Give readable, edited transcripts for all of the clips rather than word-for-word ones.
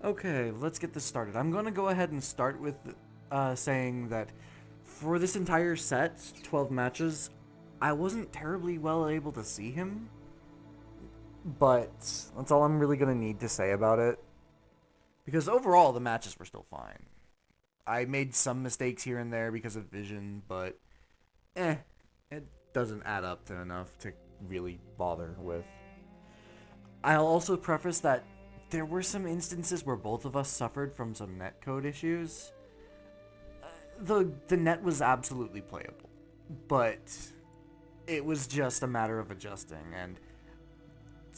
Okay, let's get this started. I'm going to go ahead and start with saying that for this entire set, 12 matches, I wasn't terribly well able to see him, but that's all I'm really going to need to say about it. Because overall, the matches were still fine. I made some mistakes here and there because of vision, but it doesn't add up to enough to really bother with. I'll also preface that there were some instances where both of us suffered from some netcode issues. The net was absolutely playable, but it was just a matter of adjusting, and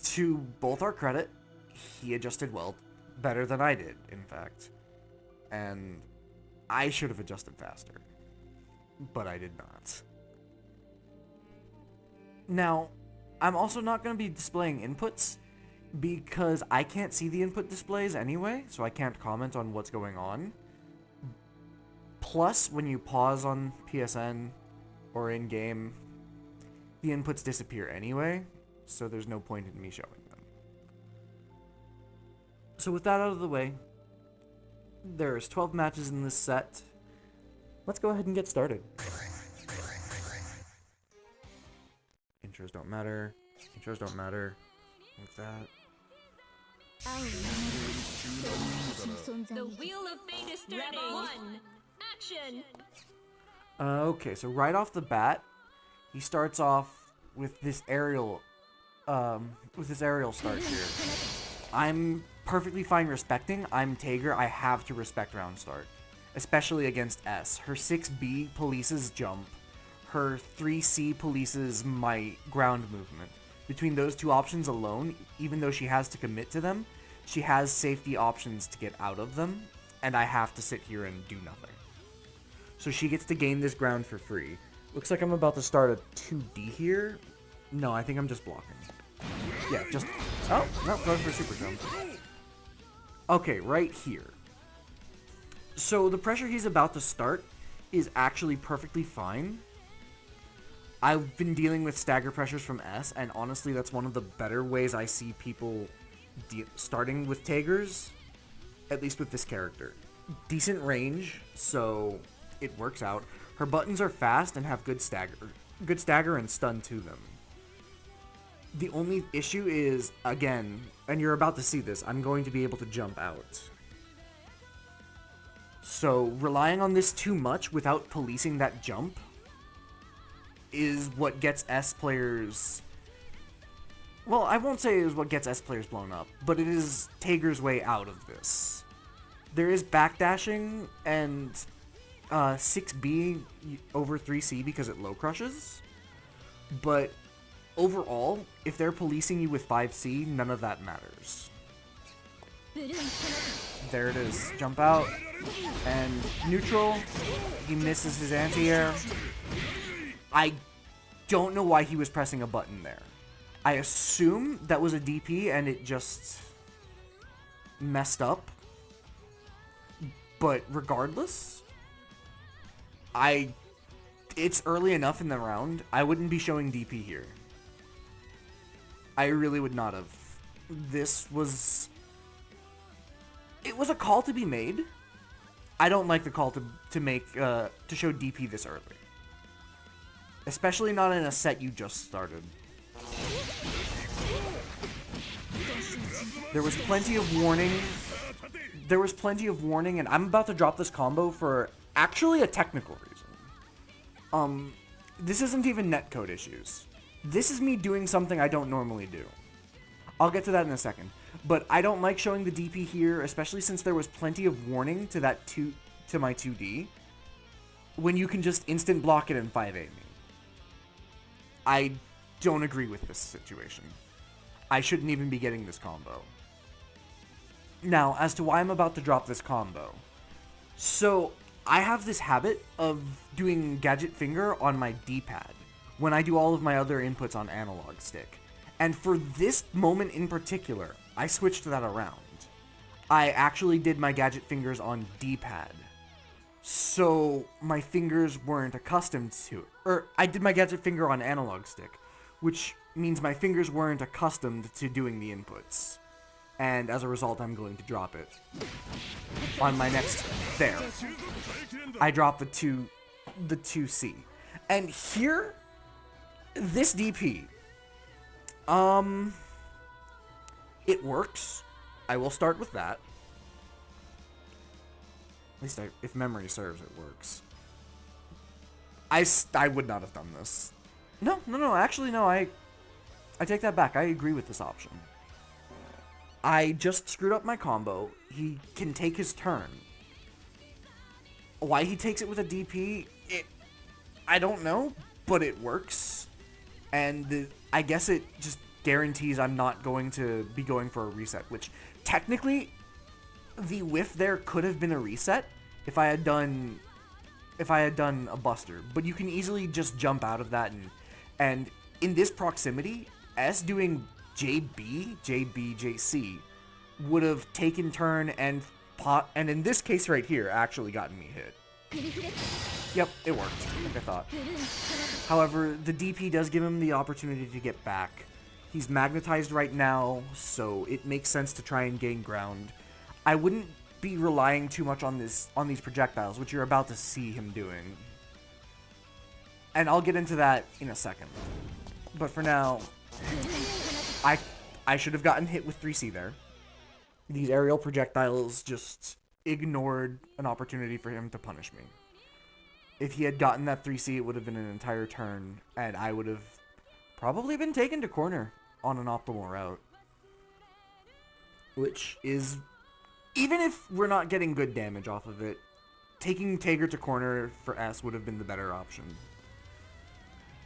to both our credit, he adjusted well, better than I did, in fact. And I should have adjusted faster, but I did not. Now, I'm also not going to be displaying inputs because I can't see the input displays anyway, so I can't comment on what's going on. Plus, when you pause on PSN or in-game, the inputs disappear anyway, so there's no point in me showing them. So with that out of the way, there's 12 matches in this set. Let's go ahead and get started. Intros don't matter. Intros don't matter. Like that. The wheel of fate is starting. One, action. Okay, so right off the bat, he starts off with this aerial start here. I'm perfectly fine respecting. I'm Tager. I have to respect round start, especially against S. Her 6B polices jump. Her 3C polices my ground movement. Between those two options alone, even though she has to commit to them, she has safety options to get out of them, and I have to sit here and do nothing. So she gets to gain this ground for free. Looks like I'm about to start a 2D here. No, I think I'm just blocking. Yeah, just... Oh, no, going for a super jump. Okay, right here. So the pressure he's about to start is actually perfectly fine. I've been dealing with stagger pressures from S, and honestly, that's one of the better ways I see people starting with Tagers, at least with this character. Decent range, so it works out. Her buttons are fast and have good stagger and stun to them. The only issue is, again, and you're about to see this, I'm going to be able to jump out. So relying on this too much without policing that jump is what gets S players... Well, I won't say it is what gets S players blown up, but it is Tager's way out of this. There is backdashing and 6B over 3C because it low crushes, but overall, if they're policing you with 5C, none of that matters. There it is. Jump out, and neutral, he misses his anti-air. I don't know why he was pressing a button there. I assume that was a DP and it just messed up. But regardless, it's early enough in the round. I wouldn't be showing DP here. I really would not have. It was a call to be made. I don't like the call to show DP this early. Especially not in a set you just started. There was plenty of warning. And I'm about to drop this combo for actually a technical reason. This isn't even netcode issues. This is me doing something I don't normally do. I'll get to that in a second. But I don't like showing the DP here, especially since there was plenty of warning to my 2D, when you can just instant block it and 5A me. I don't agree with this situation. I shouldn't even be getting this combo. Now, as to why I'm about to drop this combo. So, I have this habit of doing gadget finger on my D-pad when I do all of my other inputs on analog stick. And for this moment in particular, I switched that around. I actually did my gadget fingers on D-pad. So my fingers weren't accustomed to it. Or I did my gadget finger on analog stick, which means my fingers weren't accustomed to doing the inputs. and as a result, I'm going to drop it. On my next... There. I drop the 2C. And here, this DP, it works. I will start with that. At least if memory serves, it works. I would not have done this. No, actually, no, I take that back. I agree with this option. I just screwed up my combo. He can take his turn. Why he takes it with a DP, I don't know, but it works. And I guess it just guarantees I'm not going to be going for a reset, which technically the whiff there could have been a reset if I had done a buster, but you can easily just jump out of that, and in this proximity, S doing JB, JC would have taken turn and in this case right here actually gotten me hit. Yep, it worked, like I thought. However, the DP does give him the opportunity to get back. He's magnetized right now, so it makes sense to try and gain ground. I wouldn't be relying too much on these projectiles, which you're about to see him doing. And I'll get into that in a second. But for now, I should have gotten hit with 3C there. These aerial projectiles just ignored an opportunity for him to punish me. If he had gotten that 3C, it would have been an entire turn, and I would have probably been taken to corner on an optimal route. Which is, even if we're not getting good damage off of it, taking Tager to corner for S would have been the better option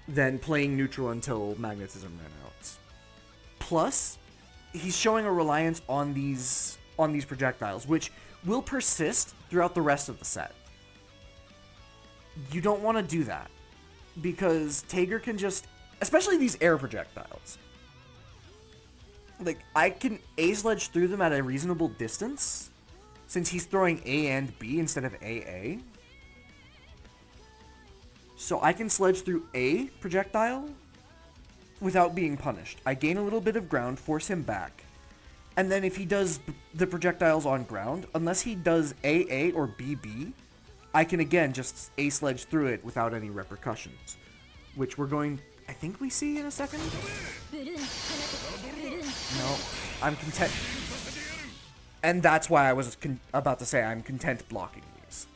than playing neutral until magnetism ran out. Plus, he's showing a reliance on these projectiles, which will persist throughout the rest of the set. You don't want to do that, because Tager can just, especially these air projectiles, like, I can A-sledge through them at a reasonable distance, since he's throwing A and B instead of AA. So I can sledge through A projectile without being punished. I gain a little bit of ground, force him back. And then if he does the projectiles on ground, unless he does AA or BB, I can again just A-sledge through it without any repercussions. Which we're going, I think we see in a second? No, I'm content. And that's why I was about to say I'm content blocking these.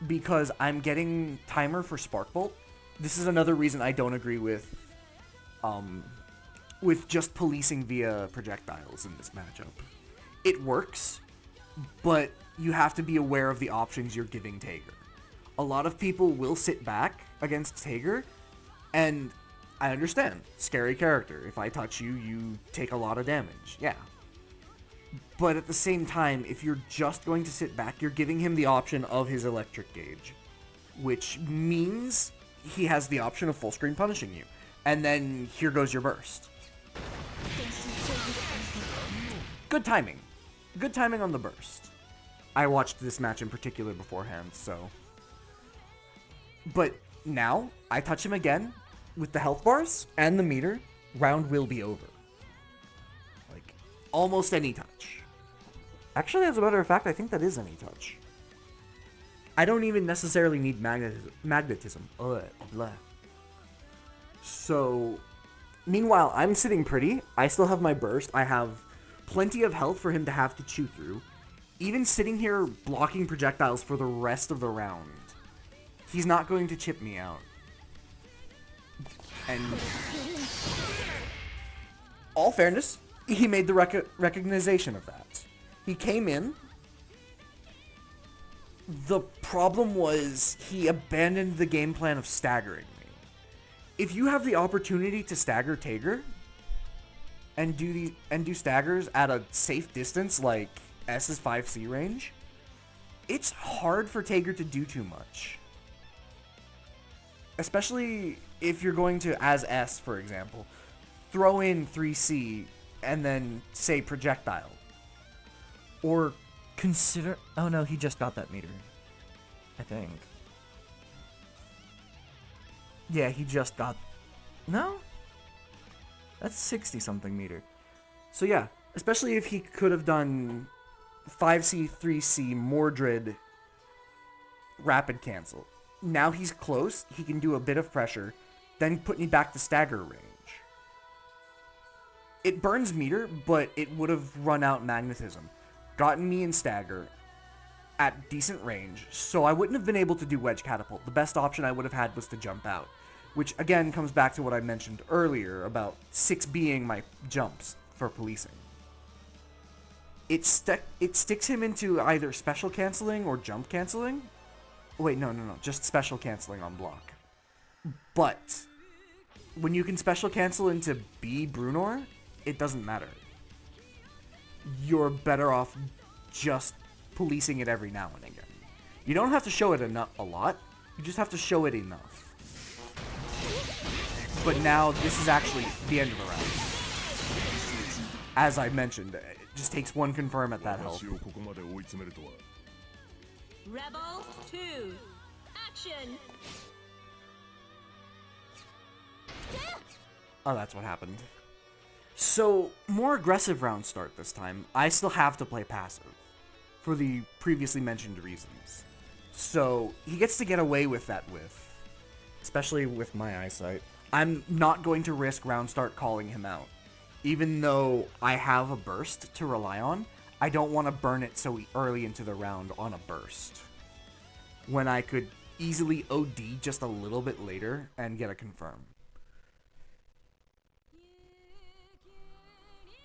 Because I'm getting timer for Spark Bolt. This is another reason I don't agree with just policing via projectiles in this matchup. It works, but you have to be aware of the options you're giving Tager. A lot of people will sit back against Tager, and I understand. Scary character. If I touch you, you take a lot of damage. Yeah. But at the same time, if you're just going to sit back, you're giving him the option of his electric gauge, which means he has the option of full screen punishing you. And then here goes your burst. Good timing. Good timing on the burst. I watched this match in particular beforehand, so. But now, I touch him again with the health bars and the meter, round will be over. Like, almost any touch. Actually, as a matter of fact, I think that is any touch. I don't even necessarily need magnetism. Ugh, blah. So, meanwhile, I'm sitting pretty. I still have my burst. I have plenty of health for him to have to chew through. Even sitting here blocking projectiles for the rest of the round, he's not going to chip me out. And all fairness, he made the recognition of that. He came in. The problem was he abandoned the game plan of staggering me. If you have the opportunity to stagger Tager and do staggers at a safe distance like S's 5C range, it's hard for Tager to do too much. Especially if you're going to, as S, for example, throw in 3C and then say projectile. Or consider... Oh no, he just got that meter. I think. Yeah, he just got... No? That's 60-something meter. So yeah, Especially if he could have done 5C, 3C, Mordred, rapid cancel. Now he's close, he can do a bit of pressure, then put me back to stagger range. It burns meter, but it would have run out magnetism, gotten me in stagger at decent range, so I wouldn't have been able to do wedge catapult. The best option I would have had was to jump out, which again comes back to what I mentioned earlier about 6 being my jumps for policing. It sticks him into either special canceling or jump canceling. Wait, no, just special canceling on block. But when you can special cancel into B Brunor, it doesn't matter. You're better off just policing it every now and again. You don't have to show it a lot. You just have to show it enough. But now this is actually the end of the round. As I mentioned, it just takes one confirm at that health. Rebel 2, action! Oh, that's what happened. So, more aggressive round start this time. I still have to play passive, for the previously mentioned reasons. So, he gets to get away with that whiff, especially with my eyesight. I'm not going to risk round start calling him out. Even though I have a burst to rely on, I don't want to burn it so early into the round on a burst, when I could easily OD just a little bit later and get a confirm.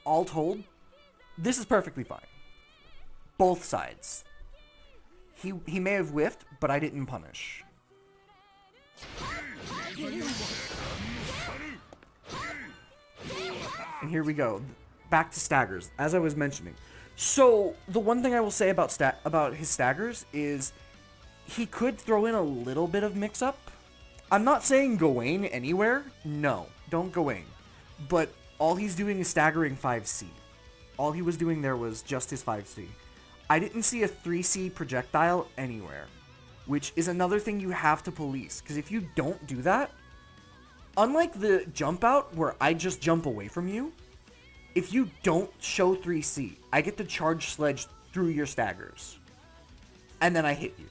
All told, this is perfectly fine. Both sides. He may have whiffed, but I didn't punish. And here we go. Back to staggers, as I was mentioning. So, the one thing I will say about his staggers is he could throw in a little bit of mix-up. I'm not saying Gawain anywhere. No, don't Gawain. But all he's doing is staggering 5C. All he was doing there was just his 5C. I didn't see a 3C projectile anywhere, which is another thing you have to police, because if you don't do that, unlike the jump out where I just jump away from you, if you don't show 3C, I get to charge sledge through your staggers, and then I hit you,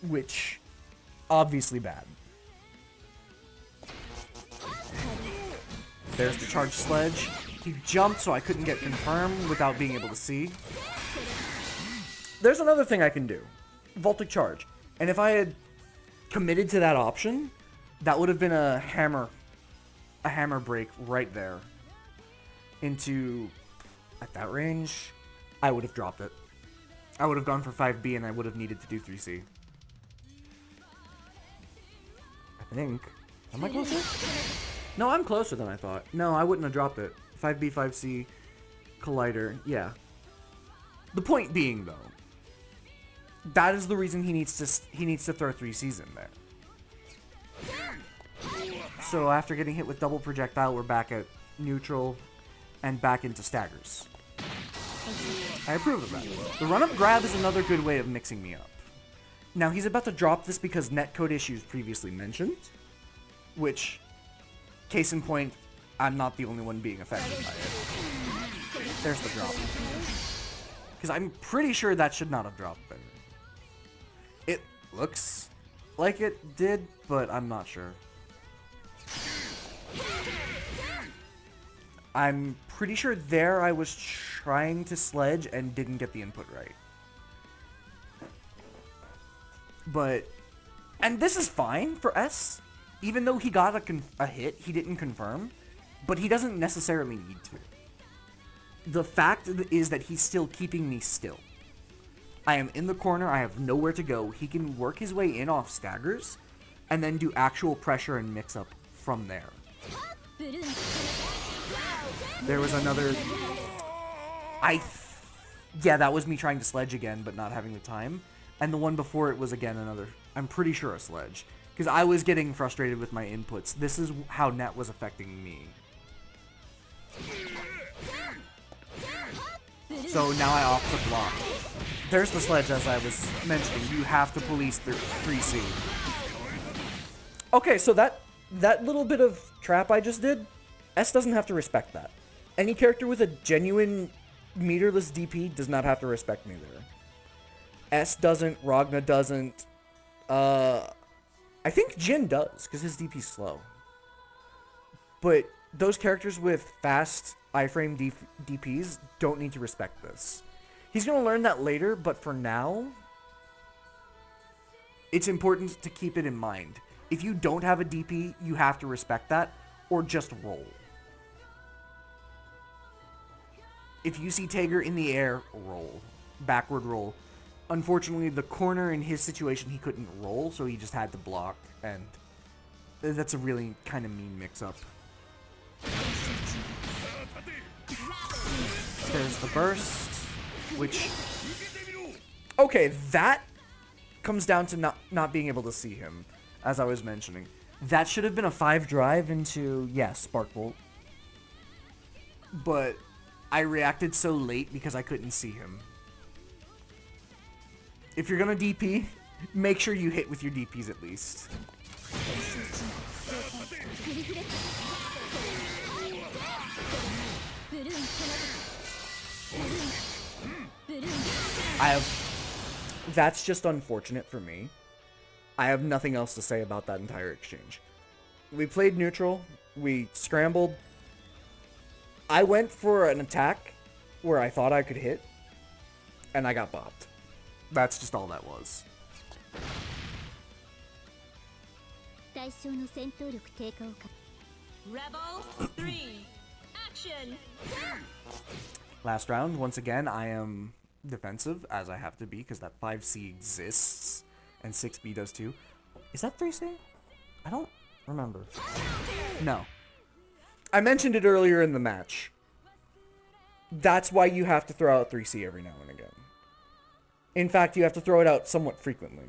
which, obviously bad. There's the charge sledge. He jumped so I couldn't get confirmed without being able to see. There's another thing I can do. Voltic charge. And if I had committed to that option, that would have been a hammer break right there. Into, at that range, I would have dropped it. I would have gone for 5B and I would have needed to do 3C. I think. Am I closer? No, I'm closer than I thought. No, I wouldn't have dropped it. 5B, 5C, Collider, yeah. The point being, though, that is the reason he needs to throw 3Cs in there. So after getting hit with double projectile, we're back at neutral and back into staggers. I approve of that. The run-up grab is another good way of mixing me up. Now, he's about to drop this because netcode issues previously mentioned, which, case in point, I'm not the only one being affected by it. There's the drop. Because I'm pretty sure that should not have dropped there. It looks like it did, but I'm not sure. I'm pretty sure there I was trying to sledge and didn't get the input right. But, and this is fine for S. Even though he got a hit, he didn't confirm. But he doesn't necessarily need to. The fact is that he's still keeping me still. I am in the corner, I have nowhere to go. He can work his way in off staggers, and then do actual pressure and mix-up from there. There was another... Yeah, that was me trying to sledge again, but not having the time. And the one before it was again another... I'm pretty sure a sledge. Because I was getting frustrated with my inputs. This is how net was affecting me. So now I opt to block. There's the sledge, as I was mentioning. You have to police the 3C. Okay, so that little bit of trap I just did, S doesn't have to respect that. Any character with a genuine meterless DP does not have to respect me there. S doesn't, Ragna doesn't. I think Jin does, because his DP's slow. But those characters with fast iframe DPs don't need to respect this. He's going to learn that later, but for now, it's important to keep it in mind. If you don't have a DP, you have to respect that, or just roll. If you see Tager in the air, roll. Backward roll. Unfortunately, the corner in his situation, he couldn't roll, so he just had to block, and that's a really kind of mean mix-up. There's the burst, which... Okay, that comes down to not being able to see him, as I was mentioning. That should have been a 5 drive into, yes, Spark Bolt. But I reacted so late because I couldn't see him. If you're gonna DP, make sure you hit with your DPs at least. That's just unfortunate for me. I have nothing else to say about that entire exchange. We played neutral, we scrambled. I went for an attack where I thought I could hit, and I got bopped. That's just all that was. Rebel 3, action! Last round, once again, I am defensive, as I have to be, because that 5C exists, and 6B does too. Is that 3C? I don't remember. No. I mentioned it earlier in the match. That's why you have to throw out 3C every now and again. In fact, you have to throw it out somewhat frequently.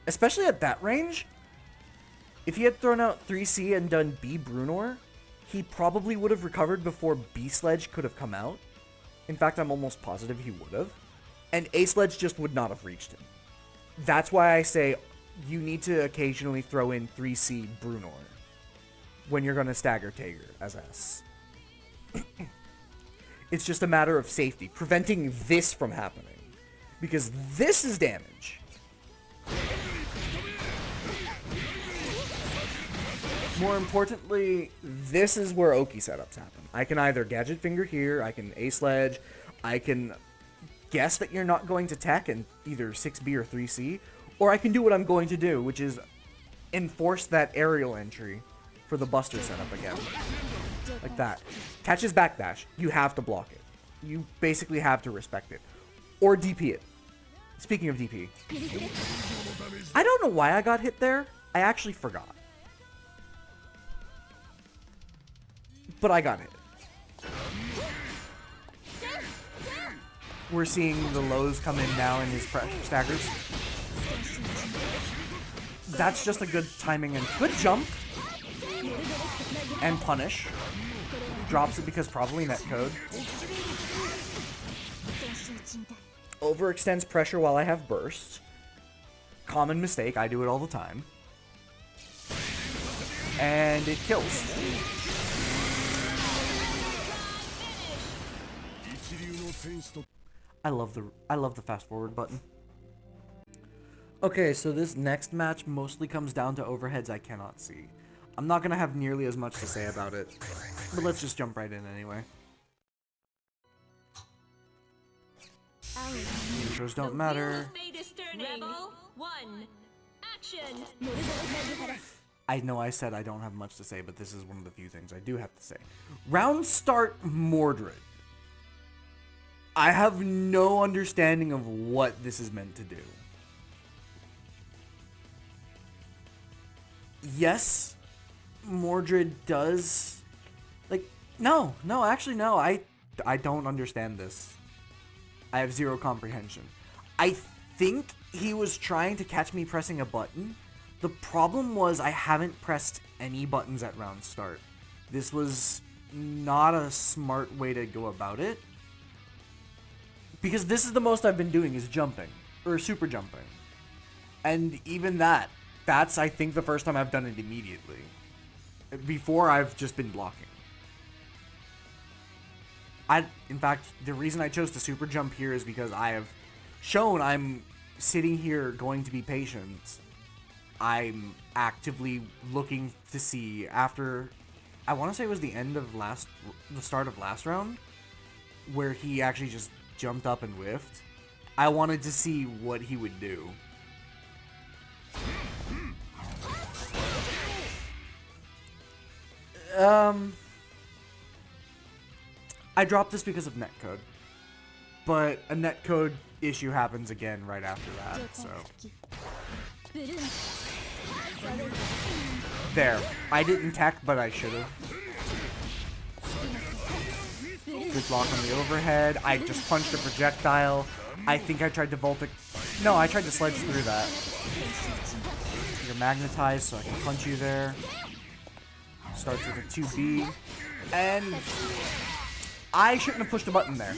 Especially at that range, if he had thrown out 3C and done B Brunor, he probably would have recovered before B Sledge could have come out. In fact, I'm almost positive he would have. And A Sledge just would not have reached him. That's why I say you need to occasionally throw in 3C Brunor when you're going to stagger Tager as S. It's just a matter of safety, preventing this from happening. Because this is damage. More importantly, this is where Oki setups happen. I can either Gadget Finger here, I can A-Sledge, I can guess that you're not going to tech and either 6B or 3C, or I can do what I'm going to do, which is enforce that aerial entry for the Buster setup again. Like that. Catches backdash. You have to block it. You basically have to respect it. Or DP it. Speaking of DP. I don't know why I got hit there. I actually forgot. But I got hit. We're seeing the lows come in now in his staggers. That's just a good timing and good jump. And punish. Drops it because probably netcode. Overextends pressure while I have burst. Common mistake, I do it all the time. And it kills. I love the fast forward button. Okay, so this next match mostly comes down to overheads I cannot see. I'm not gonna have nearly as much to say about it, but let's just jump right in anyway. Intros don't matter. Rebel 1, action! I know I said I don't have much to say, but this is one of the few things I do have to say. Round start Mordred. I have no understanding of what this is meant to do. Yes, Mordred does... No, actually no, I don't understand this. I have zero comprehension. I think he was trying to catch me pressing a button. The problem was I haven't pressed any buttons at round start. This was not a smart way to go about it. Because this is the most I've been doing is jumping. Or super jumping. And even that's I think the first time I've done it immediately. Before I've just been blocking. In fact, the reason I chose to super jump here is because I have shown I'm sitting here going to be patient. I'm actively looking to see after, I want to say it was the start of last round, where he actually just jumped up and whiffed. I wanted to see what he would do. I dropped this because of netcode, but a netcode issue happens again right after that, so. There. I didn't tech, but I should have. Good block on the overhead. I just punched a projectile. I think I tried to Voltic. No, I tried to sledge through that. You're magnetized, so I can punch you there. Starts with a 2B. And I shouldn't have pushed the button there.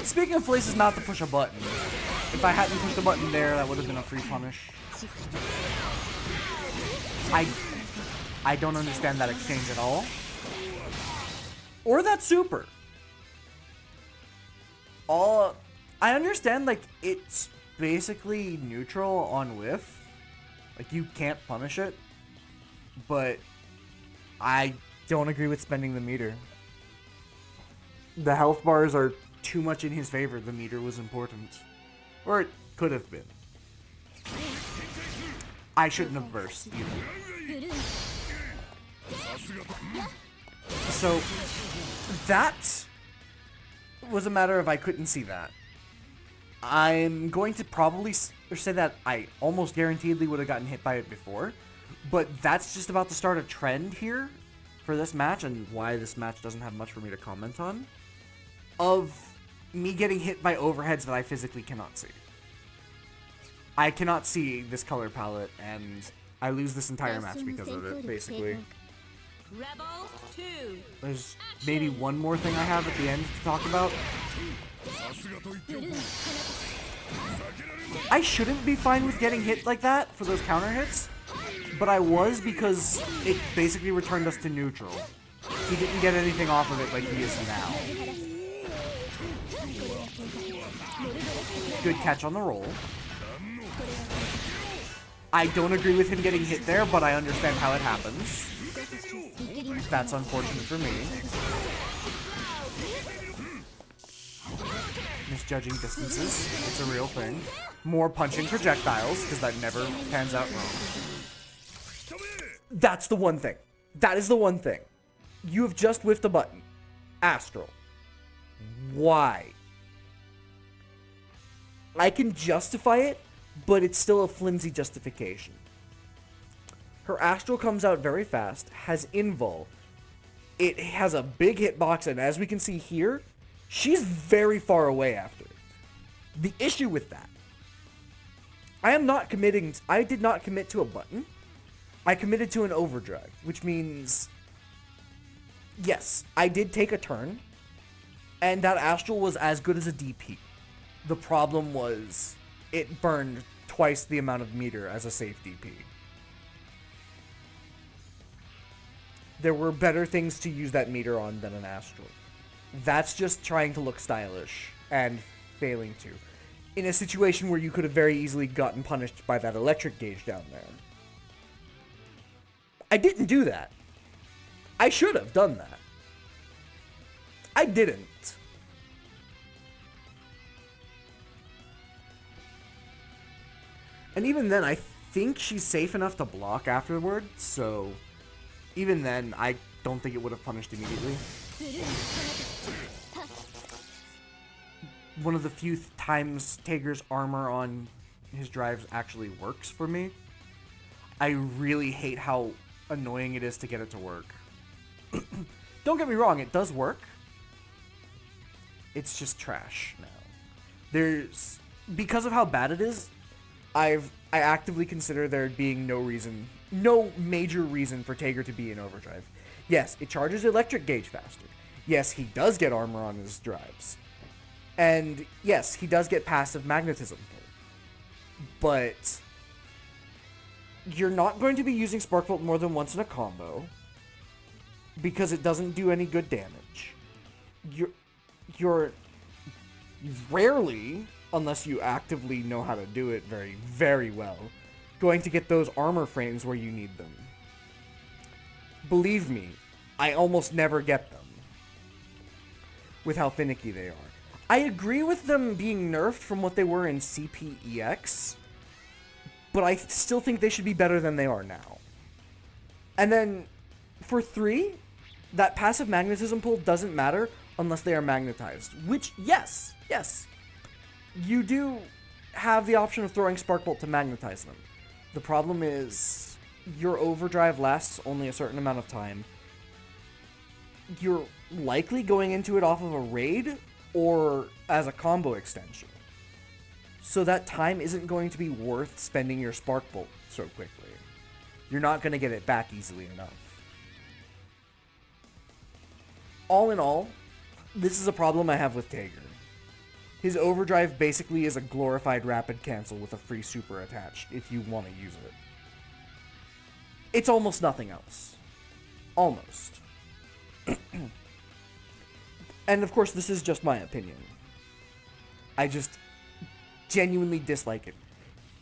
Speaking of places not to push a button, if I hadn't pushed the button there, that would have been a free punish. I don't understand that exchange at all. Or that super. I understand, like, it's basically neutral on whiff. Like, you can't punish it. But I don't agree with spending the meter. The health bars are too much in his favor. The meter was important. Or it could have been. I shouldn't have burst either. So, that was a matter of I couldn't see that. I'm going to probably say that I almost guaranteedly would have gotten hit by it before, but that's just about to start a trend here for this match, and why this match doesn't have much for me to comment on, of me getting hit by overheads that I physically cannot see. I cannot see this color palette, and I lose this entire match because of it, basically. Rebel 2. There's maybe one more thing I have at the end to talk about. I shouldn't be fine with getting hit like that for those counter hits, but I was because it basically returned us to neutral. He didn't get anything off of it like he is now. Good catch on the roll. I don't agree with him getting hit there, but I understand how it happens. That's unfortunate for me. Misjudging distances. It's a real thing. More punching projectiles, because that never pans out wrong. That's the one thing. That is the one thing. You have just whiffed a button. Astral. Why? I can justify it, but it's still a flimsy justification. Her Astral comes out very fast, has invul. It has a big hitbox, and as we can see here, she's very far away after it. The issue with that, I did not commit to a button. I committed to an overdrive, which means, yes, I did take a turn, and that Astral was as good as a DP. The problem was, it burned twice the amount of meter as a safe DP. There were better things to use that meter on than an Astral. That's just trying to look stylish and failing to. In a situation where you could have very easily gotten punished by that electric gauge down there. I didn't do that. I should have done that. I didn't. And even then, I think she's safe enough to block afterward, so even then, I don't think it would have punished immediately. One of the few times Tager's armor on his drives actually works for me. I really hate how annoying it is to get it to work. Don't get me wrong, it does work. It's just trash now. Because of how bad it is, I actively consider there being no major reason for Tager to be in overdrive. Yes, it charges electric gauge faster. Yes, he does get armor on his drives. And yes, he does get passive magnetism. But you're not going to be using Spark Bolt more than once in a combo. because it doesn't do any good damage. You're rarely, unless you actively know how to do it very, very well, going to get those armor frames where you need them. Believe me, I almost never get them with how finicky they are. I agree with them being nerfed from what they were in CPEX, but I still think they should be better than they are now. And then, for 3, that passive magnetism pull doesn't matter unless they are magnetized. Which, yes, you do have the option of throwing Spark Bolt to magnetize them. The problem is, your overdrive lasts only a certain amount of time. You're likely going into it off of a raid or as a combo extension. So that time isn't going to be worth spending your Spark Bolt so quickly. You're not going to get it back easily enough. All in all, this is a problem I have with Tager. His overdrive basically is a glorified rapid cancel with a free super attached if you want to use it. It's almost nothing else. Almost. And of course, this is just my opinion. I just genuinely dislike it.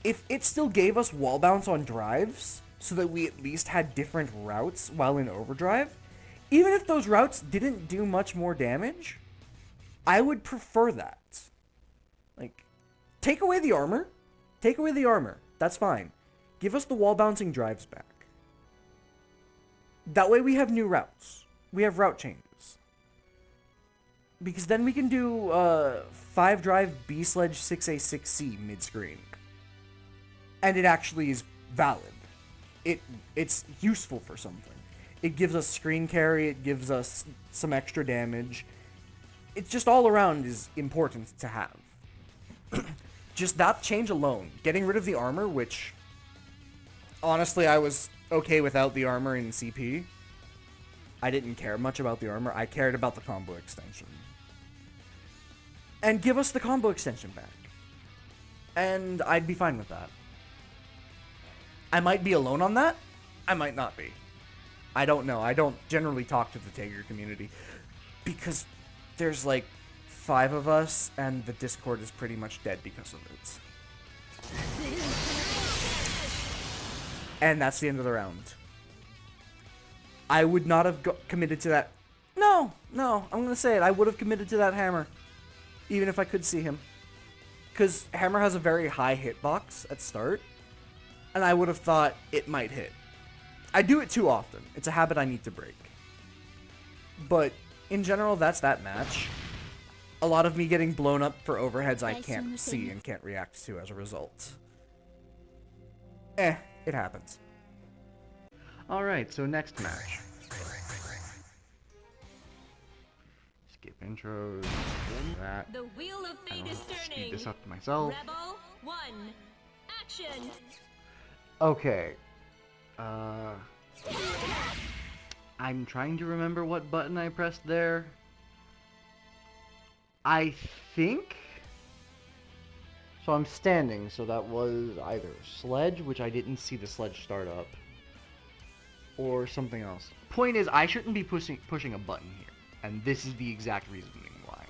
If it still gave us wall bounce on drives, so that we at least had different routes while in overdrive, even if those routes didn't do much more damage, I would prefer that. Like, take away the armor. Take away the armor. That's fine. Give us the wall bouncing drives back. That way we have new routes. We have route changes. Because then we can do 5 drive B sledge 6A6C mid-screen. And it actually is valid. It's useful for something. It gives us screen carry, it gives us some extra damage. It's just all around is important to have. Just that change alone, getting rid of the armor, which honestly I was okay without the armor in CP. I didn't care much about the armor, I cared about the combo extension. And give us the combo extension back. And I'd be fine with that. I might be alone on that. I might not be. I don't know. I don't generally talk to the Tager community. Because there's like 5 of us, and the Discord is pretty much dead because of it. And that's the end of the round. I would not have committed to that. No, I'm going to say it. I would have committed to that hammer. Even if I could see him. Because hammer has a very high hitbox at start. And I would have thought it might hit. I do it too often. It's a habit I need to break. But in general, that's that match. A lot of me getting blown up for overheads I can't see and can't react to as a result. It happens. Alright, so next match. Skip intros. That. The wheel of fate is turning. Speed this up to myself. Rebel 1. Action. Okay. I'm trying to remember what button I pressed there. I think... So I'm standing, so that was either sledge, which I didn't see the sledge start up, or something else. Point is, I shouldn't be pushing a button here, and this is the exact reasoning why.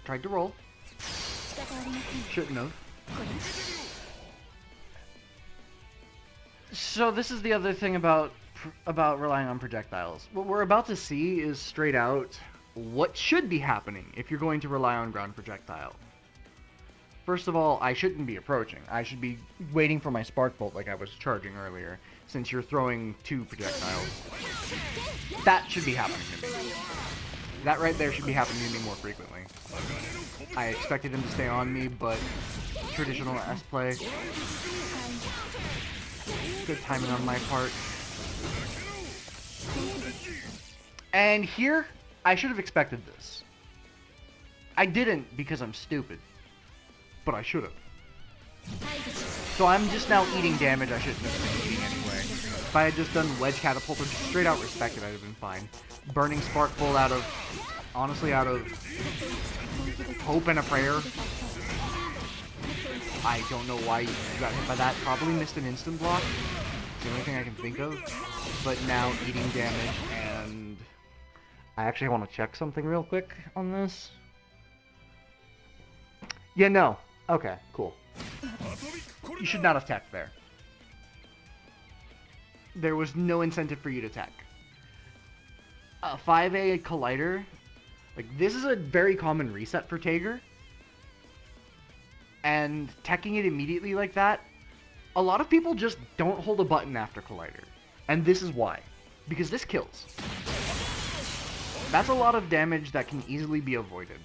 Tried to roll. Shouldn't have. So this is the other thing about relying on projectiles. What we're about to see is straight out what should be happening if you're going to rely on ground projectile. First of all, I shouldn't be approaching. I should be waiting for my spark bolt like I was charging earlier, since you're throwing 2 projectiles. That should be happening to me. That right there should be happening to me more frequently. I expected him to stay on me, but traditional S-play. Good timing on my part. And here, I should have expected this. I didn't because I'm stupid. But I should have. So I'm just now eating damage I shouldn't have been eating anyway. If I had just done wedge catapult or just straight out respected, I'd have been fine. Burning spark bolt out of, honestly, out of hope and a prayer. I don't know why you got hit by that. Probably missed an instant block. It's the only thing I can think of. But now eating damage, and I actually want to check something real quick on this. Yeah, no. Okay, cool. You should not have teched there. There was no incentive for you to tech. 5A Collider, like, this is a very common reset for Tager. And teching it immediately like that, a lot of people just don't hold a button after Collider. And this is why. Because this kills. That's a lot of damage that can easily be avoided.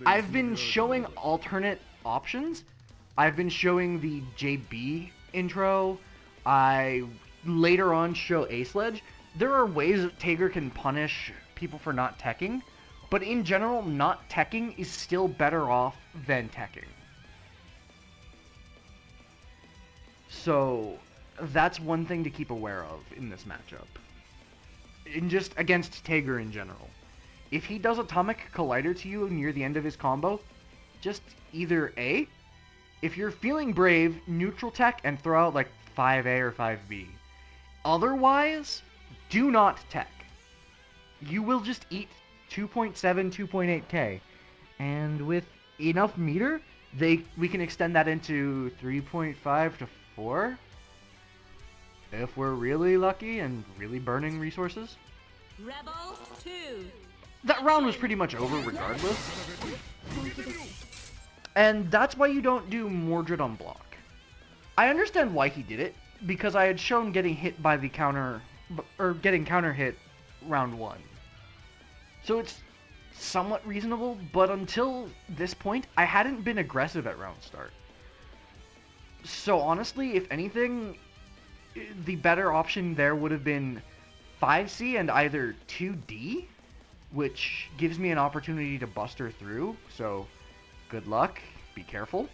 I've been showing alternate options. I've been showing the JB intro. I later on show A-Sledge. There are ways that Tager can punish people for not teching, but in general, not teching is still better off than teching. So that's one thing to keep aware of in this matchup. And just against Tager in general. If he does Atomic Collider to you near the end of his combo, just either A, if you're feeling brave, neutral tech and throw out like 5A or 5B. Otherwise, do not tech. You will just eat 2.7, 2.8k. And with enough meter, we can extend that into 3.5 to 4. If we're really lucky and really burning resources. Rebel 2. That round was pretty much over regardless. And that's why you don't do Mordred on block. I understand why he did it, because I had shown getting hit by the counter, or getting counter hit round 1. So it's somewhat reasonable, but until this point, I hadn't been aggressive at round start. So honestly, if anything, the better option there would have been 5C and either 2D, which gives me an opportunity to bust her through, so good luck, be careful.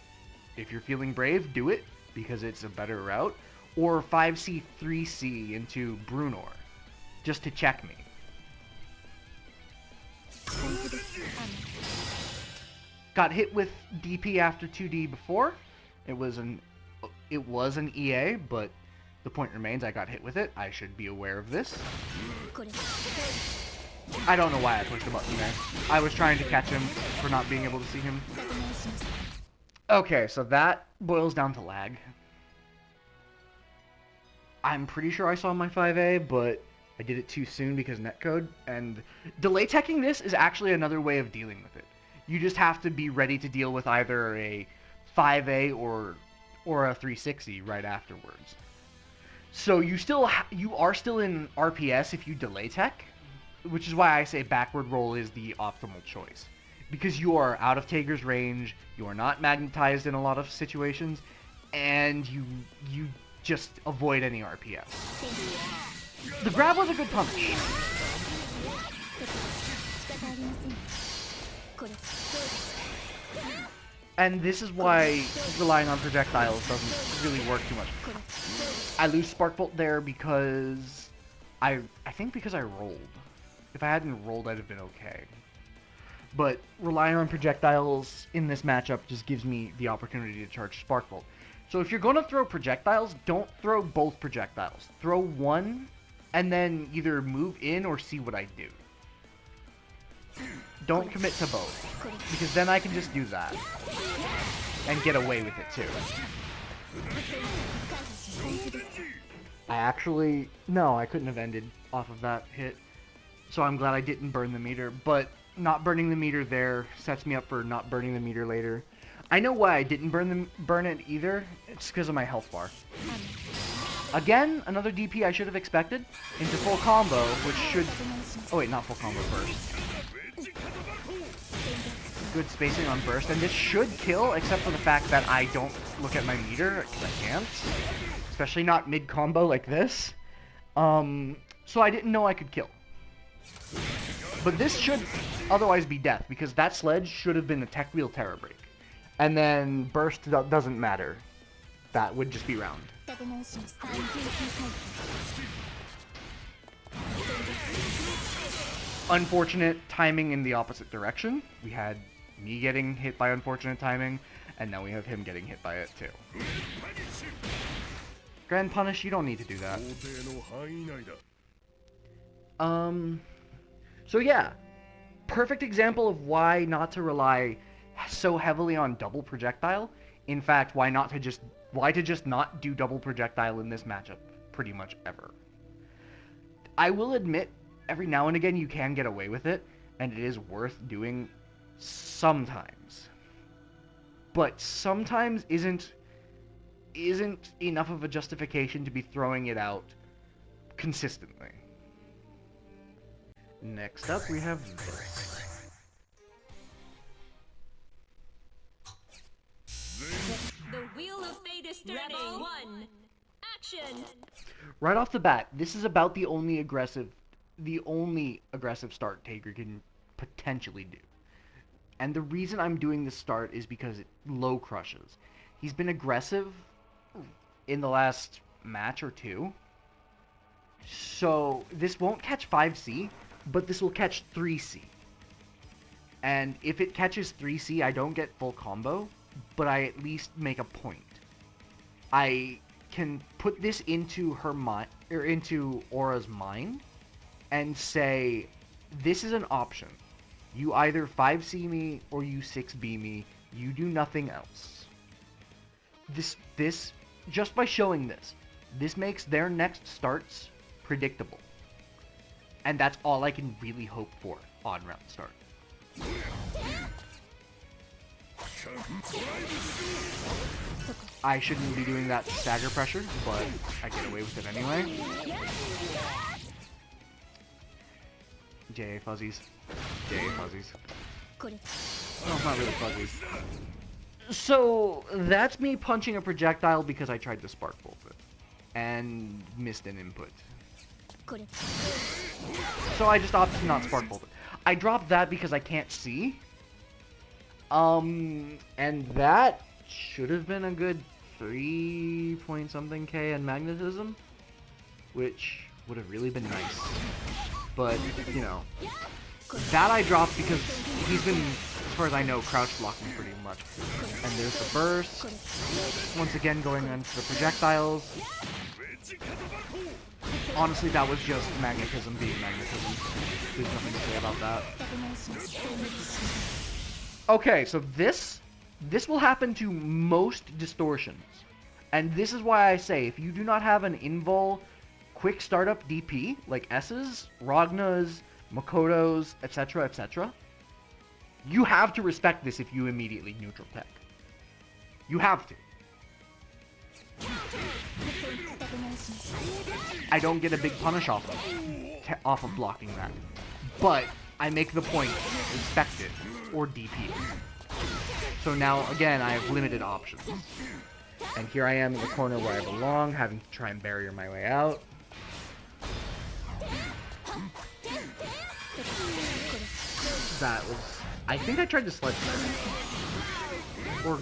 If you're feeling brave, do it, because it's a better route. Or 5C, 3C into Brunor, just to check me. Got hit with DP after 2D before. It was an EA, but the point remains I got hit with it. I should be aware of this. I don't know why I pushed the button there. I was trying to catch him for not being able to see him. Okay, so that boils down to lag. I'm pretty sure I saw my 5A, but I did it too soon because netcode. And delay teching this is actually another way of dealing with it. You just have to be ready to deal with either a 5A or a 360 right afterwards. So you are still in RPS if you delay tech, which is why I say backward roll is the optimal choice. Because you are out of Tager's range, you are not magnetized in a lot of situations, and you just avoid any RPS. The grab was a good punish. And this is why relying on projectiles doesn't really work too much. I lose Spark Bolt there because I think because I rolled. If I hadn't rolled, I'd have been okay. But relying on projectiles in this matchup just gives me the opportunity to charge Spark Bolt. So if you're going to throw projectiles, don't throw both projectiles. Throw one, and then either move in or see what I do. Don't commit to both, because then I can just do that and get away with it too. No, I couldn't have ended off of that hit, so I'm glad I didn't burn the meter, but not burning the meter there sets me up for not burning the meter later. I know why I didn't burn it either. It's because of my health bar. Again, another DP I should have expected into full combo, which should... Oh wait, not full combo, burst. Good spacing on burst, and this should kill, except for the fact that I don't look at my meter, because I can't. Especially not mid-combo like this. So I didn't know I could kill. But this should otherwise be death, because that sledge should have been a tech wheel terror break. And then burst doesn't matter. That would just be round. Unfortunate timing in the opposite direction. We had me getting hit by unfortunate timing, And now we have him getting hit by it too. Grand Punish, you don't need to do that. So yeah, perfect example of why not to rely so heavily on double projectile. In fact, why to just not do double projectile in this matchup pretty much ever. I will admit, every now and again you can get away with it, and it is worth doing sometimes. But sometimes isn't enough of a justification to be throwing it out consistently. Next up, we have this. The Wheel of Fate is starting. Rebel 1. Action. Right off the bat, this is about the only aggressive start Tager can potentially do. And the reason I'm doing this start is because it low crushes. He's been aggressive in the last match or two. So this won't catch 5C, but this will catch 3C. And if it catches 3C, I don't get full combo, but I at least make a point. I can put this into her mind, or into Aura's mind, and say, this is an option. You either 5C me or you 6B me. You do nothing else. This just by showing this makes their next starts predictable. And that's all I can really hope for on round start. I shouldn't be doing that to stagger pressure, but I get away with it anyway. JA fuzzies. JA fuzzies. Oh, not really fuzzies. So, that's me punching a projectile because I tried to spark bolt it. And missed an input. So I just opted to not spark bolt it. I dropped that because I can't see. And that should have been a good 3 point something K in magnetism, which would have really been nice. But, you know, that I dropped because he's been, as far as I know, crouch blocking pretty much. And there's the burst. Once again, going into the projectiles. Honestly, that was just magnetism being magnetism. There's nothing to say about that. Okay, so this will happen to most distortions. And this is why I say, if you do not have an invul quick startup DP, like S's, Ragna's, Makoto's, etc., etc., you have to respect this if you immediately neutral tech. You have to. I don't get a big punish off of blocking that. But I make the point, respect it, or DP. So now, again, I have limited options. And here I am in the corner where I belong, having to try and barrier my way out. That was... I think I tried to sledge or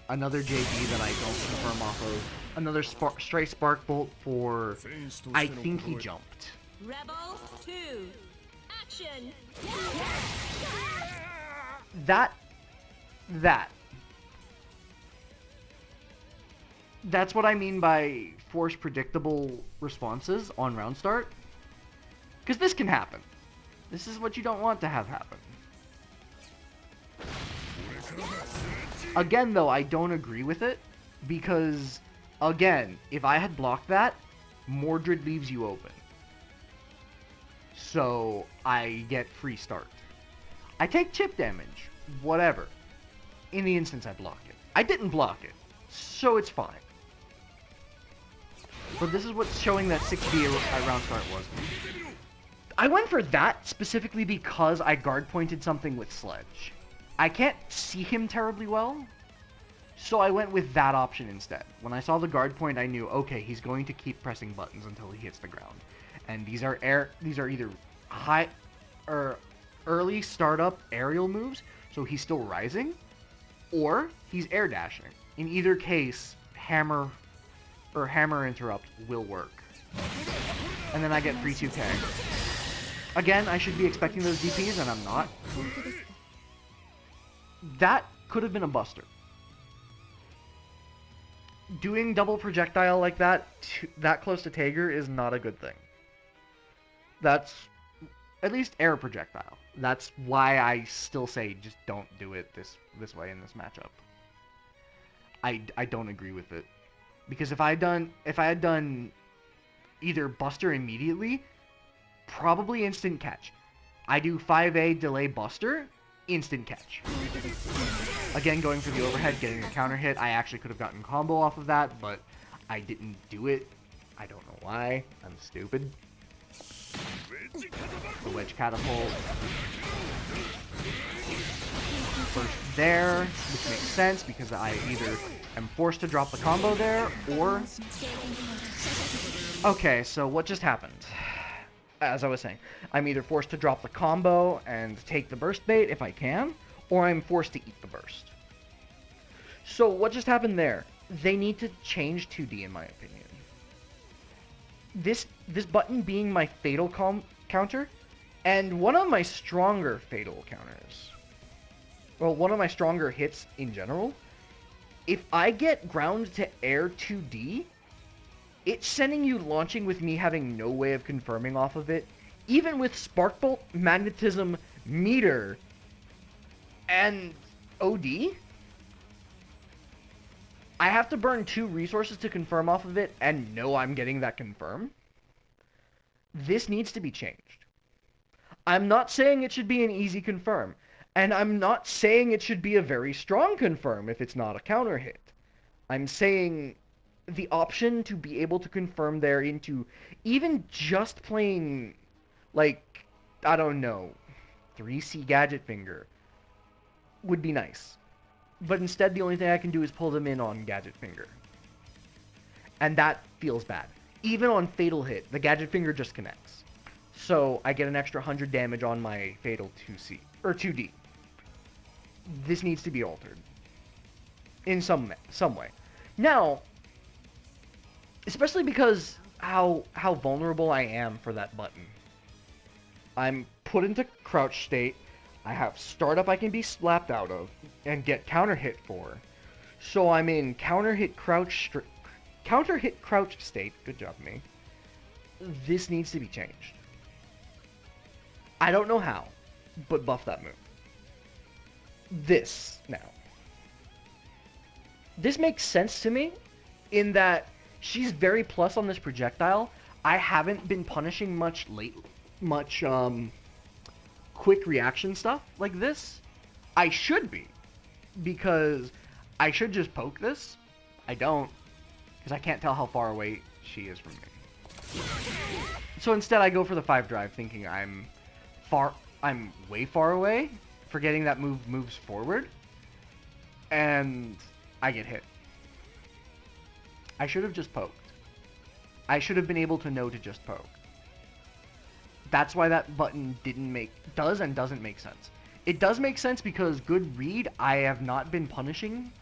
another JB that I don't confirm off of. Another stray spark bolt for... I think he jumped. Rebel 2. Action. That's what I mean by force predictable responses on round start. Because this can happen. This is what you don't want to have happen. Again, though, I don't agree with it. Because, again, if I had blocked that, Mordred leaves you open. So, I get free start. I take chip damage. Whatever. In the instance I block it. I didn't block it. So it's fine. But this is what's showing that 6B at round start was. I went for that specifically because I guard pointed something with Sledge. I can't see him terribly well, so I went with that option instead. When I saw the guard point, I knew, okay, he's going to keep pressing buttons until he hits the ground. And these are either high or early startup aerial moves, so he's still rising, or he's air dashing. In either case, hammer interrupt will work. And then I get free 2K. Again, I should be expecting those DPs, and I'm not. That could have been a buster. Doing double projectile like that, that close to Tager is not a good thing. That's, at least air projectile. That's why I still say just don't do it this way in this matchup. I don't agree with it. Because if I had done either buster immediately, probably instant catch. I do 5A delay buster, instant catch. Again, going for the overhead, getting a counter hit. I actually could have gotten combo off of that, but I didn't do it. I don't know why. I'm stupid. The wedge catapult. First there, which makes sense because I either am forced to drop the combo there, or... Okay, so what just happened? As I was saying, I'm either forced to drop the combo and take the burst bait if I can, or I'm forced to eat the burst. So what just happened there? They need to change 2D in my opinion. This button being my fatal counter, and one of my stronger fatal counters. Well, one of my stronger hits in general. If I get ground to air 2D, it's sending you launching with me having no way of confirming off of it, even with Spark Bolt, Magnetism, Meter, and OD. I have to burn 2 resources to confirm off of it and know I'm getting that confirm. This needs to be changed. I'm not saying it should be an easy confirm, and I'm not saying it should be a very strong confirm if it's not a counter hit. I'm saying the option to be able to confirm there into even just playing, like, I don't know, 3C Gadget Finger would be nice. But instead, the only thing I can do is pull them in on Gadget Finger. And that feels bad. Even on Fatal Hit, the Gadget Finger just connects. So I get an extra 100 damage on my Fatal 2C, or 2D. This needs to be altered. In some way. Now, especially because how vulnerable I am for that button. I'm put into crouch state. I have startup I can be slapped out of and get counter hit for. So I'm in counter hit crouch state. Good job, me. This needs to be changed. I don't know how, but buff that move. This now. This makes sense to me in that she's very plus on this projectile. I haven't been punishing much quick reaction stuff like this. I should be, because I should just poke this. I don't, because I can't tell how far away she is from me. So instead I go for the 5 drive thinking I'm way far away, forgetting that move moves forward, and I get hit. I should have just poked. I should have been able to know to just poke. That's why that button does and doesn't make sense. It does make sense because good read, I have not been punishing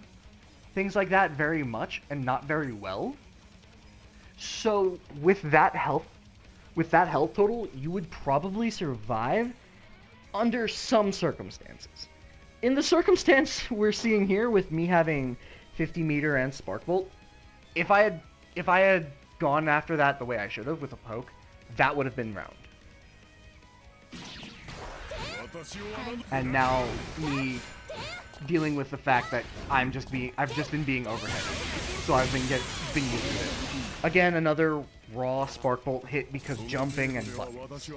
things like that very much and not very well. So with that health total, you would probably survive under some circumstances. In the circumstance we're seeing here with me having 50 meter and Spark Bolt, if I had gone after that the way I should have with a poke, that would have been round. And now me dealing with the fact that I've just been being overheaded, so I've been used to it. Again, another raw Spark Bolt hit because jumping and buttons.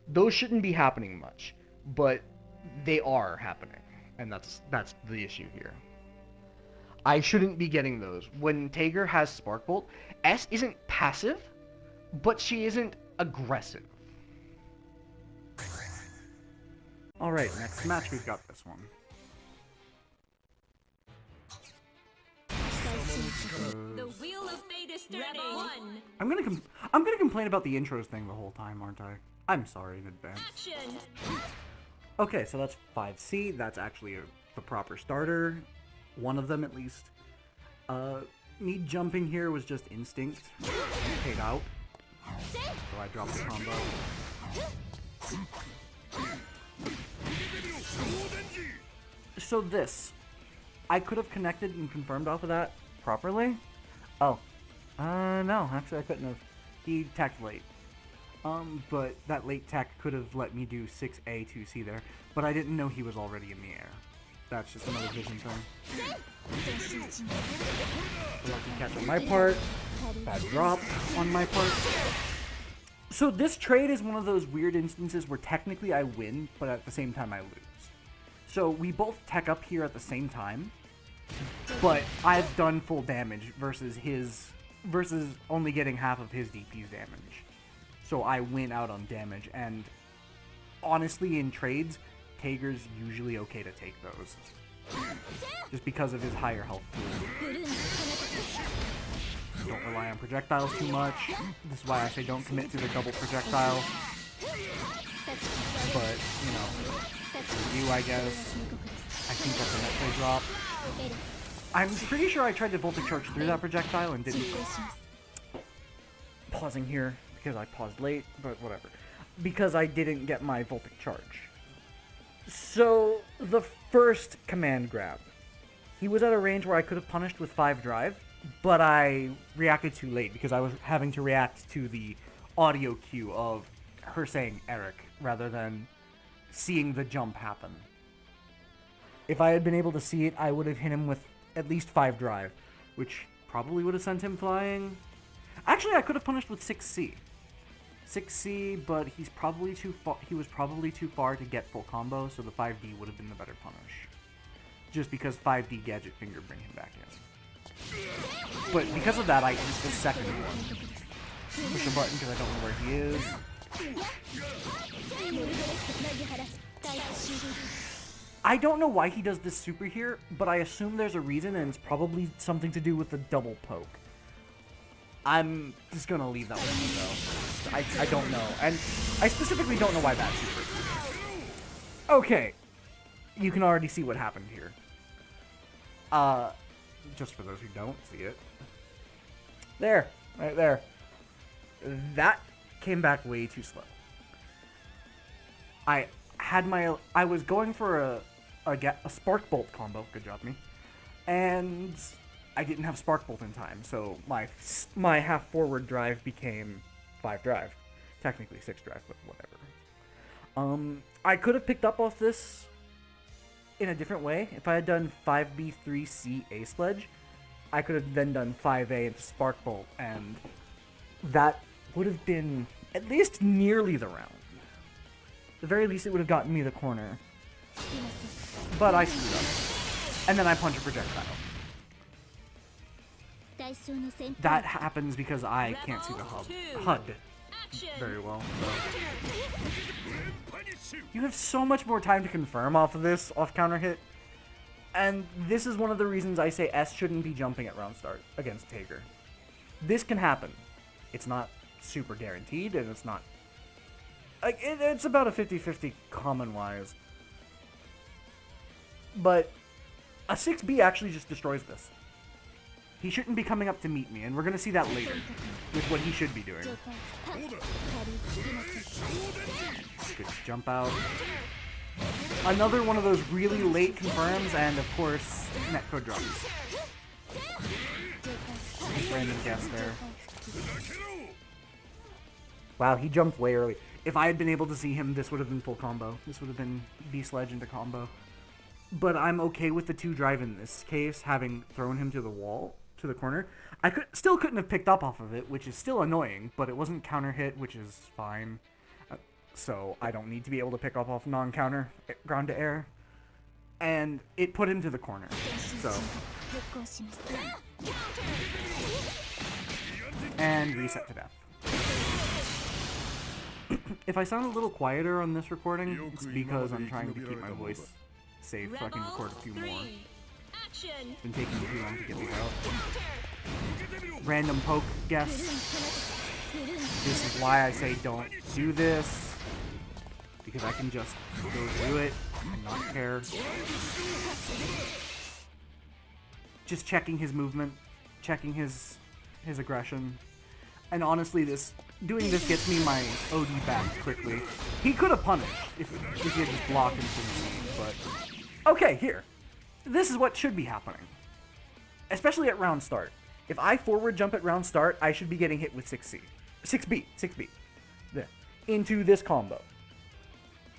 Those shouldn't be happening much, but they are happening, and that's the issue here. I shouldn't be getting those. When Tager has Spark Bolt, S isn't passive, but she isn't aggressive. Alright, next match we've got this one. The wheel of fate is turning. I'm gonna complain about the intros thing the whole time, aren't I? I'm sorry in advance. Action. Okay, so that's 5C. That's actually the proper starter. One of them, at least. Me jumping here was just instinct. Paid out. So I dropped the combo. So this, I could have connected and confirmed off of that properly. Oh, no, actually I couldn't have. He teched late. But that late tech could have let me do 6A, 2C there, but I didn't know he was already in the air. That's just another vision thing. Lucky catch on my part. Bad drop on my part. So this trade is one of those weird instances where technically I win, but at the same time I lose. So we both tech up here at the same time, but I've done full damage versus only getting half of his DP's damage. So I win out on damage, and honestly in trades, Tager's usually okay to take those. Just because of his higher health pool. Don't rely on projectiles too much. This is why I say don't commit to the double projectile. But, you know, for you, I guess. I think that's a net play drop. I'm pretty sure I tried to voltage charge through that projectile and didn't. Pausing here because I paused late, but whatever. Because I didn't get my voltage charge. So, the first command grab. He was at a range where I could have punished with 5 drive, but I reacted too late because I was having to react to the audio cue of her saying Eric rather than seeing the jump happen. If I had been able to see it, I would have hit him with at least 5 drive, which probably would have sent him flying. Actually, I could have punished with 6C. 6C, but he was probably too far to get full combo, so the 5D would have been the better punish. Just because 5D Gadget Finger bring him back in. But because of that, I used the second one. Push a button because I don't know where he is. I don't know why he does this super here, but I assume there's a reason, and it's probably something to do with the double poke. I'm just gonna leave that one though. I don't know, and I specifically don't know why that's super. Okay, you can already see what happened here. Just for those who don't see it. There, right there. That came back way too slow. I was going for a Spark Bolt combo. Good job, me. And I didn't have Spark Bolt in time, so my half forward drive became 5 drive. Technically 6 drive, but whatever. I could have picked up off this in a different way. If I had done 5B3C A Sledge, I could have then done 5A into Spark Bolt, and that would have been at least nearly the round. At the very least, it would have gotten me the corner. But I screwed up. And then I punch a projectile. That happens because I can't see the HUD very well. So. You have so much more time to confirm off of this, off counter hit. And this is one of the reasons I say S shouldn't be jumping at round start against Tager. This can happen. It's not super guaranteed, and it's not... Like, it's about a 50-50 common-wise. But a 6B actually just destroys this. He shouldn't be coming up to meet me, and we're going to see that later with what he should be doing. Good jump out. Another one of those really late confirms, and of course, netcode drops. Random guess there. Wow, he jumped way early. If I had been able to see him, this would have been full combo. This would have been B-Sledge into combo. But I'm okay with the 2 drive in this case, having thrown him to the wall, to the corner. I still couldn't have picked up off of it, which is still annoying, but it wasn't counter hit, which is fine. So I don't need to be able to pick up off non-counter ground to air. And it put him to the corner, so. And reset to death. If I sound a little quieter on this recording, it's because I'm trying to keep my voice safe so I can record a few more. It's been taking too long to get these out. Random poke guess. This is why I say don't do this. Because I can just go through it and not care. Just checking his movement, checking his aggression. And honestly, doing this gets me my OD back quickly. He could have punished if he had just blocked and couldn't see, but Okay, here. This is what should be happening. Especially at round start. If I forward jump at round start, I should be getting hit with 6C. 6B. There. Into this combo.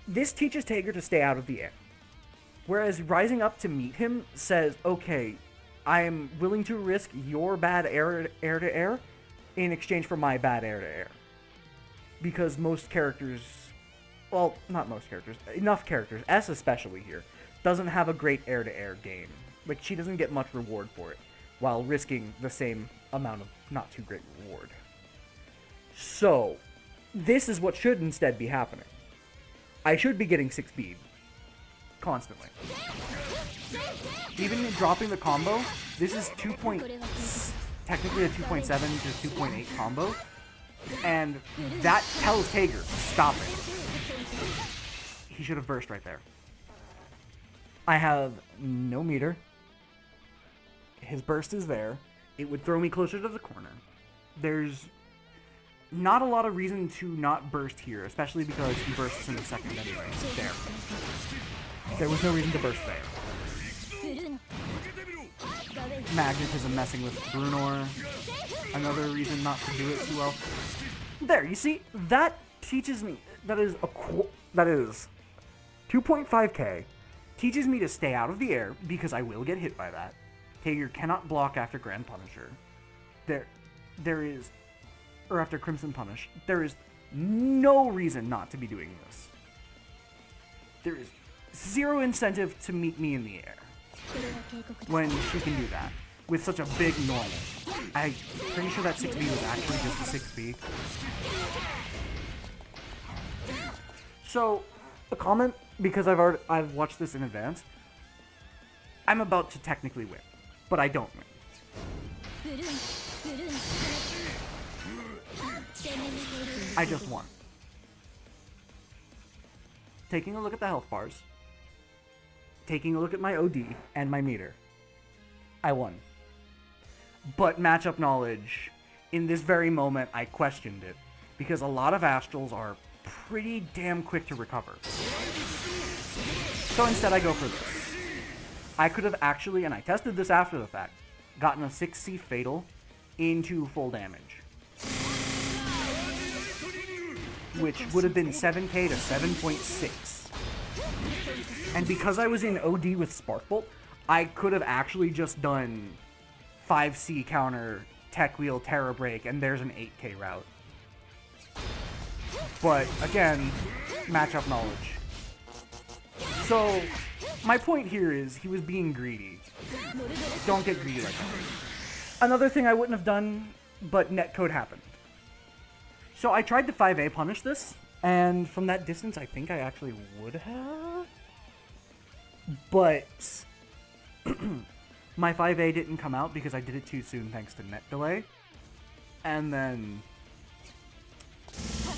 This teaches Tager to stay out of the air. Whereas rising up to meet him says, okay, I am willing to risk your bad air to air in exchange for my bad air to air. Because most characters, well, not most characters, enough characters, S especially here, doesn't have a great air to air game. Like, she doesn't get much reward for it, while risking the same amount of not too great reward. So, this is what should instead be happening. I should be getting 6 speed. Constantly. Even dropping the combo, this is technically a 2.7 to 2.8 combo, and that tells Tager, stop it. He should have burst right there. I have no meter. His burst is there. It would throw me closer to the corner. There's not a lot of reason to not burst here, especially because he bursts in the second anyway. There. There was no reason to burst there. Magnetism messing with Brunor. Another reason not to do it too well. There, you see? That teaches me... That is 2.5k. Teaches me to stay out of the air, because I will get hit by that. Tager cannot block after Grand Punisher. There is... Or after Crimson Punish. There is no reason not to be doing this. There is zero incentive to meet me in the air when she can do that with such a big normal. I'm pretty sure that 6B was actually just a 6B. So, a comment, because I've watched this in advance. I'm about to technically win, but I don't win. I just won. Taking a look at the health bars, taking a look at my OD and my meter, I won. But matchup knowledge, in this very moment, I questioned it, because a lot of Astrals are pretty damn quick to recover. So instead I go for this. I could have actually, and I tested this after the fact, gotten a 6C Fatal into full damage. Which would have been 7k to 7.6. And because I was in OD with Spark Bolt, I could have actually just done 5C counter, Tech Wheel, Terra Break, and there's an 8k route. But, again, matchup knowledge. So, my point here is, he was being greedy. Don't get greedy like that. Another thing I wouldn't have done, but netcode happened. So I tried to 5A punish this, and from that distance I think I actually would have. But my 5A didn't come out because I did it too soon thanks to net delay. And then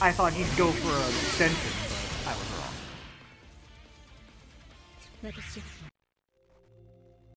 I thought he'd go for an extension, but I was wrong.